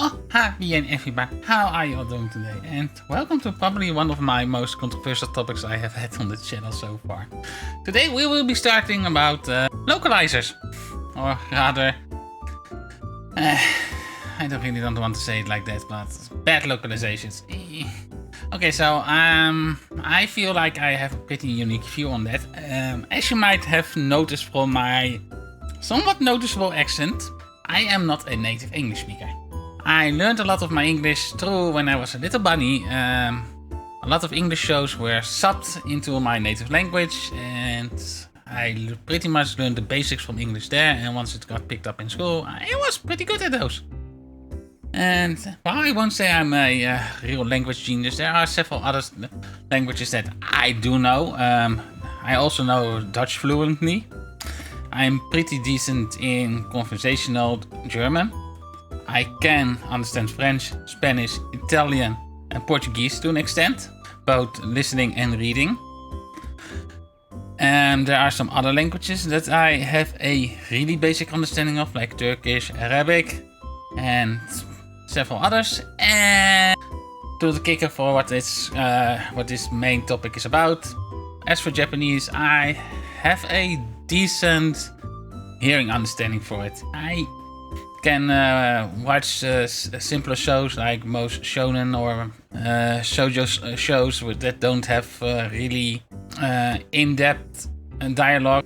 Oh, hi again everybody, how are you all doing today? And welcome to probably one of my most controversial topics I have had on the channel so far. Today we will be starting about localizers. Or rather, I don't want to say it like that, but bad localizations. Okay, so I feel like I have a pretty unique view on that. As you might have noticed from my somewhat noticeable accent, I am not a native English speaker. I learned a lot of my English through when I was a little bunny. A lot of English shows were subbed into my native language, and I pretty much learned the basics from English there, and once it got picked up in school, I was pretty good at those. And while I won't say I'm a real language genius, there are several other languages that I do know. I also know Dutch fluently. I'm pretty decent in conversational German. I can understand French, Spanish, Italian, and Portuguese to an extent, both listening and reading. There are some other languages that I have a really basic understanding of, like Turkish, Arabic, and several others. And to the kicker for what this main topic is about. As for Japanese, I have a decent hearing understanding for it. I can watch simpler shows like most shonen or shoujo shows that don't have really in-depth dialogue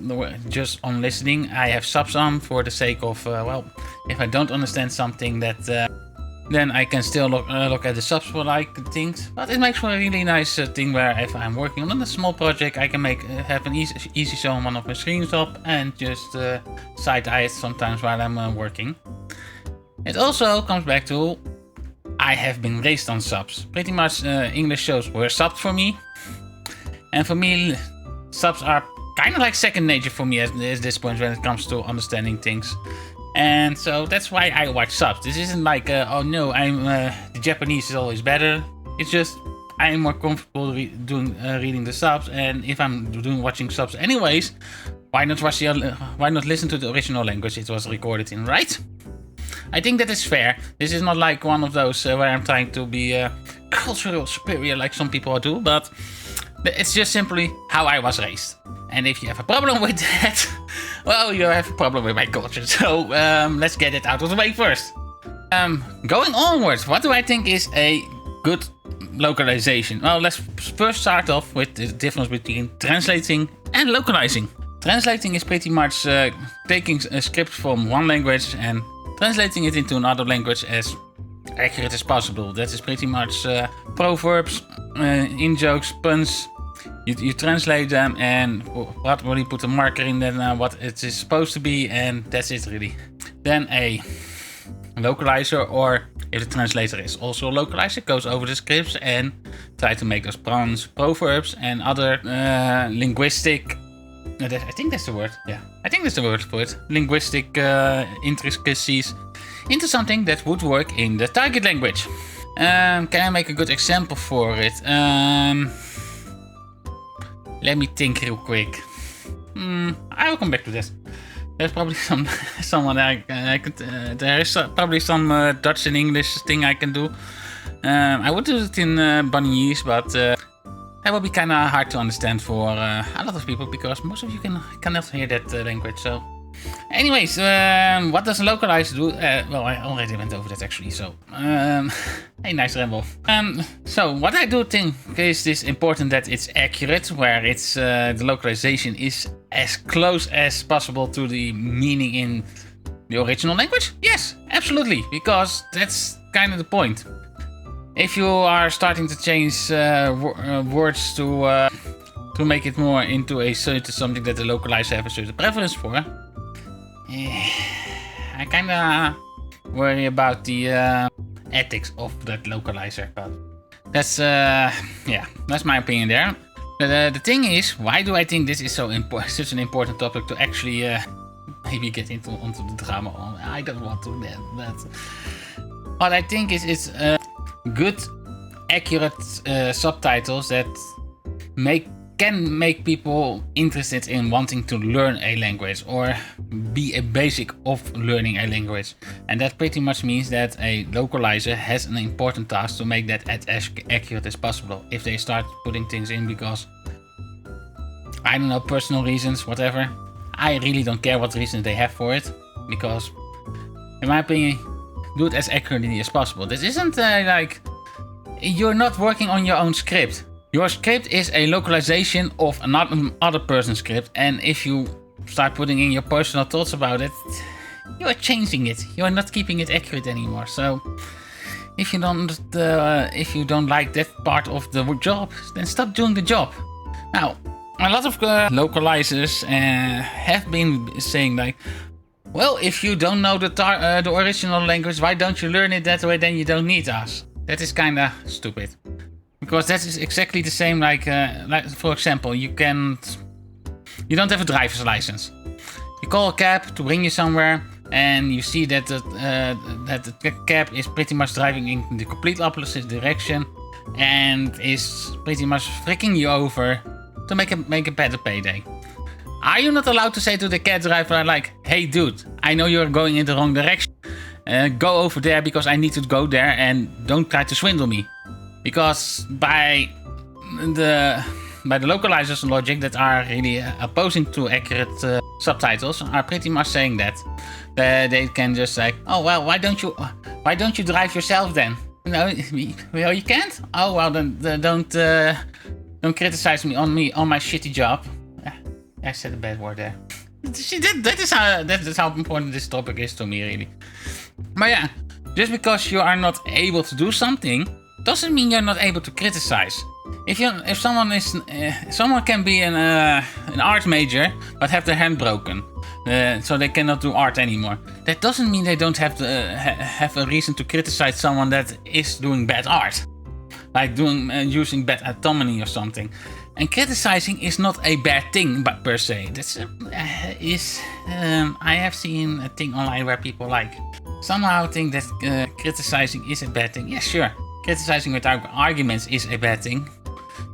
just on listening. I have subs on for the sake of, well, if I don't understand something that then I can still look at the subs for like things. But it makes for a really nice thing where if I'm working on a small project, I can have an easy show on one of my screens up and just side eye it sometimes while I'm working. It also comes back to I have been raised on subs. Pretty much English shows were subbed for me. And for me, subs are kind of like second nature for me at this point when it comes to understanding things. And so that's why I watch subs. This isn't like, oh no, the Japanese is always better. It's just I'm more comfortable reading the subs, and if I'm watching subs anyways, why not listen to the original language it was recorded in, right? I think that is fair. This is not like one of those where I'm trying to be cultural superior like some people do, but it's just simply how I was raised. And if you have a problem with that, well, you have a problem with my culture. So let's get it out of the way first. Going onwards, what do I think is a good localization? Well, let's first start off with the difference between translating and localizing. Translating is pretty much taking a script from one language and translating it into another language as accurate as possible. That is pretty much proverbs, in-jokes, puns. You translate them and you put a marker in then what it is supposed to be, and that's it really. Then a localizer, or if the translator is also a localizer, goes over the scripts and try to make those puns, proverbs and other linguistic, I think that's the word, yeah. I think that's the word for it. Linguistic intricacies into something that would work in the target language. Can I make a good example for it? Let me think real quick. I will come back to this. There's probably someone I could. There is probably some Dutch and English thing I can do. I would do it in Bunnyese, but that will be kind of hard to understand for a lot of people because most of you cannot hear that language. So, anyways, what does a localizer do? Well, I already went over that actually. So, hey, nice ramble. So what I do think is this important that it's accurate, where it's the localization is as close as possible to the meaning in the original language. Yes, absolutely, because that's kind of the point. If you are starting to change words to make it more into something that the localizer have a certain preference for, I kind of worry about the ethics of that localizer, but that's that's my opinion there. But the thing is, why do I think this is such an important topic to actually maybe get onto the drama? I don't want to do that, but what I think is it's good, accurate subtitles that make can make people interested in wanting to learn a language or be a basic of learning a language. And that pretty much means that a localizer has an important task to make that as accurate as possible. If they start putting things in because, I don't know, personal reasons, whatever, I really don't care what reasons they have for it, because in my opinion, do it as accurately as possible. This isn't like, you're not working on your own script. Your script is a localization of another other person's script, and if you start putting in your personal thoughts about it, you are changing it. You are not keeping it accurate anymore. So if you don't like that part of the job, then stop doing the job. Now, a lot of localizers have been saying like, well, if you don't know the original language, why don't you learn it that way? Then you don't need us. That is kinda stupid. Because that is exactly the same like for example, you don't have a driver's license. You call a cab to bring you somewhere, and you see that the cab is pretty much driving in the complete opposite direction and is pretty much freaking you over to make a better payday. Are you not allowed to say to the cab driver like, hey dude, I know you're going in the wrong direction. Go over there because I need to go there, and don't try to swindle me. Because by the localizers logic that are really opposing to accurate subtitles are pretty much saying that they can just say, oh well, why don't you drive yourself then? No, well, you can't. Oh well, then don't criticize me on my shitty job. I said a bad word there. See, that is how important this topic is to me, really. But yeah, just because you are not able to do something doesn't mean you're not able to criticize. If someone can be an art major but have their hand broken, so they cannot do art anymore, that doesn't mean they don't have to have a reason to criticize someone that is doing bad art, like using bad anatomy or something. And criticizing is not a bad thing, but per se. I have seen a thing online where people like somehow think that criticizing is a bad thing. Yeah, sure. Criticizing without arguments is a bad thing,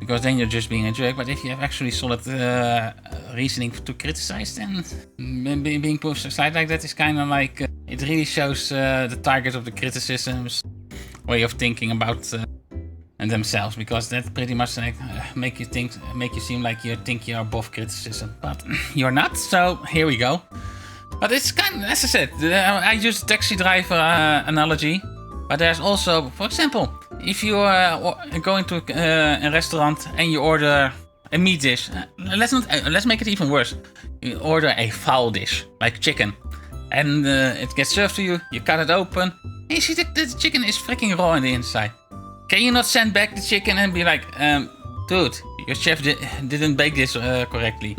because then you're just being a jerk. But if you have actually solid reasoning to criticize, then being pushed aside like that is kind of like it really shows the target of the criticism's way of thinking about themselves, because that pretty much like make you seem like you think you're above criticism, but you're not. So here we go. But it's kind of, as I said, I use the taxi driver analogy. But there's also, for example, if you go into a restaurant and you order a meat dish, let's make it even worse. You order a foul dish, like chicken, and it gets served to you. You cut it open, and you see that the chicken is freaking raw on the inside. Can you not send back the chicken and be like, dude, your chef didn't bake this correctly?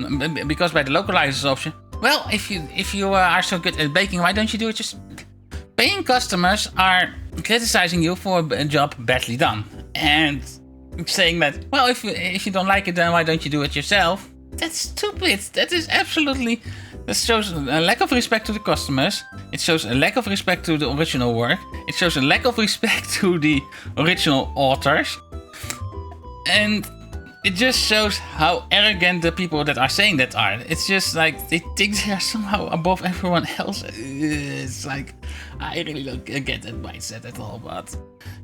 Because by the localizers option, well, if you are so good at baking, why don't you do it just? Paying customers are criticizing you for a job badly done, and saying that, well, if you don't like it, then why don't you do it yourself? That's stupid. That shows a lack of respect to the customers. It shows a lack of respect to the original work. It shows a lack of respect to the original authors. And it just shows how arrogant the people that are saying that are. It's just like they think they are somehow above everyone else. It's like, I really don't get that mindset at all. But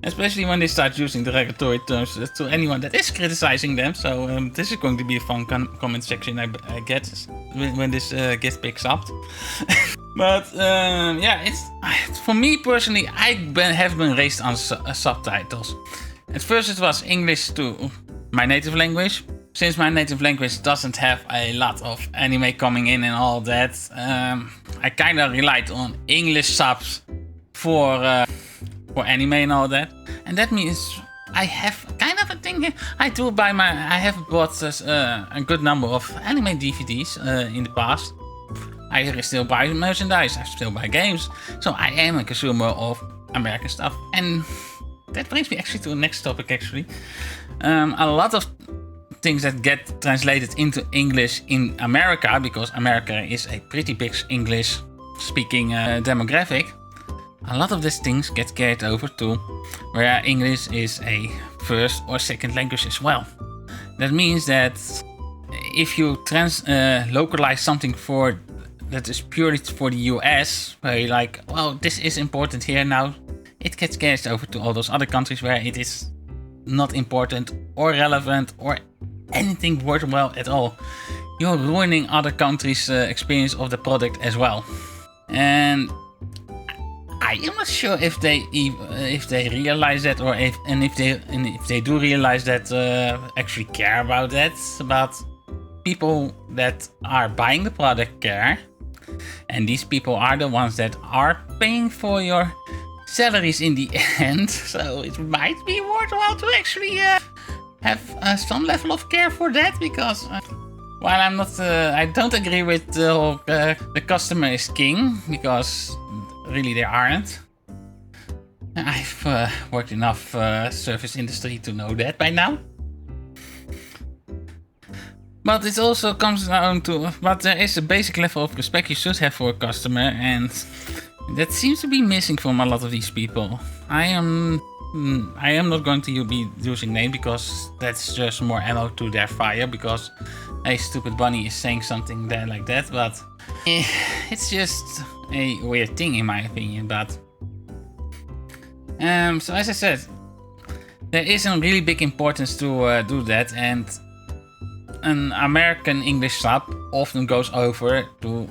especially when they start using derogatory terms to anyone that is criticizing them. So this is going to be a fun comment section, I guess, when this picks up. But yeah, it's for me personally, have been raised on subtitles. At first it was English to my native language. Since my native language doesn't have a lot of anime coming in and all that, I kind of relied on English subs for anime and all that. And that means I have kind of a thing here. I have bought a good number of anime DVDs in the past. I still buy merchandise, I still buy games. So I am a consumer of American stuff. And that brings me actually to the next topic actually. A lot of things that get translated into English in America, because America is a pretty big English speaking demographic. A lot of these things get carried over to where English is a first or second language as well. That means that if you localize something that is purely for the US, where you're like, well, this is important here now, it gets carried over to all those other countries where it is not important or relevant or anything worthwhile at all. You're ruining other countries' experience of the product as well. And I am not sure if they realize that, or if they do realize that, actually care about that. But people that are buying the product care, and these people are the ones that are paying for your salaries in the end. So it might be worthwhile to actually have some level of care for that, because while I'm not, I don't agree with the whole the customer is king, because really they aren't. I've worked enough service industry to know that by now. But it also comes down to, but there is a basic level of respect you should have for a customer, and that seems to be missing from a lot of these people. I am not going to be using name, because that's just more ammo to their fire, because a stupid bunny is saying something there like that, but it's just a weird thing in my opinion. But so as I said, there is a really big importance to do that, and an American English sub often goes over to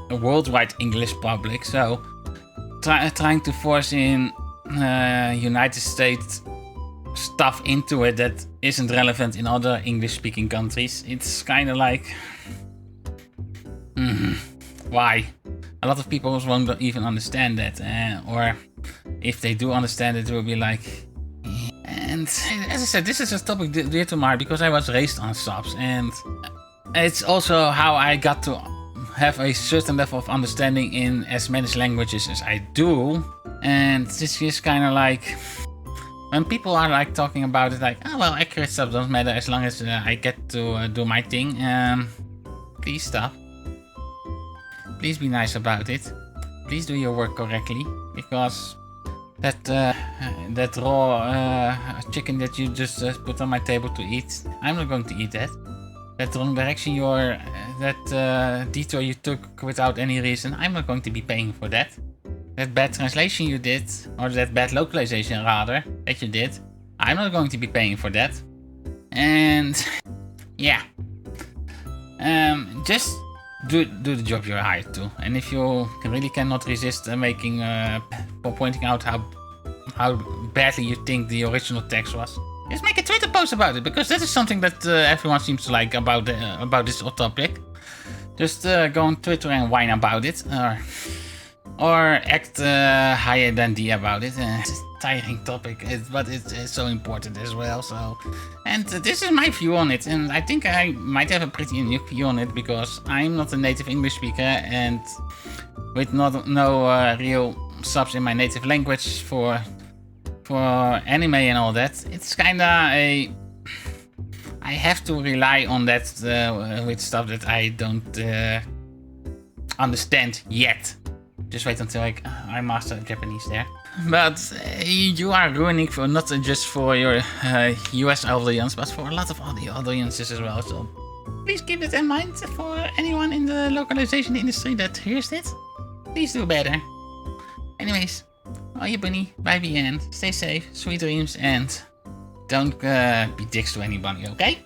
a worldwide English public, so trying to force in United States stuff into it that isn't relevant in other English-speaking countries, it's kind of like, why? A lot of people won't even understand that, or if they do understand it, will be like. And as I said, this is a topic dear to my heart, because I was raised on subs, and it's also how I got to have a certain level of understanding in as many languages as I do. And this is kind of like, when people are like talking about it, like, oh well, accurate stuff doesn't matter as long as I get to do my thing. Please stop. Please be nice about it. Please do your work correctly, because that raw chicken that you just put on my table to eat, I'm not going to eat that. That wrong direction that detour you took without any reason, I'm not going to be paying for that. That bad translation you did, or that bad localization rather, that you did, I'm not going to be paying for that. And yeah, just do the job you're hired to. And if you really cannot resist pointing out how badly you think the original text was, just make a Twitter post about it, because that is something that everyone seems to like about this topic. Just go on Twitter and whine about it, or act higher than D about it. It's a tiring topic, but it's so important as well. So, and this is my view on it, and I think I might have a pretty unique view on it, because I'm not a native English speaker, and with no real subs in my native language for anime and all that, it's kinda I have to rely on that with stuff that I don't understand yet. Just wait until I master Japanese there. But you are ruining for not just for your US audience, but for a lot of other audiences as well. So please keep it in mind for anyone in the localization industry that hears it. Please do better. Anyways, oh you bunny, bye the end. Stay safe, sweet dreams, and don't be dicks to anybody, okay?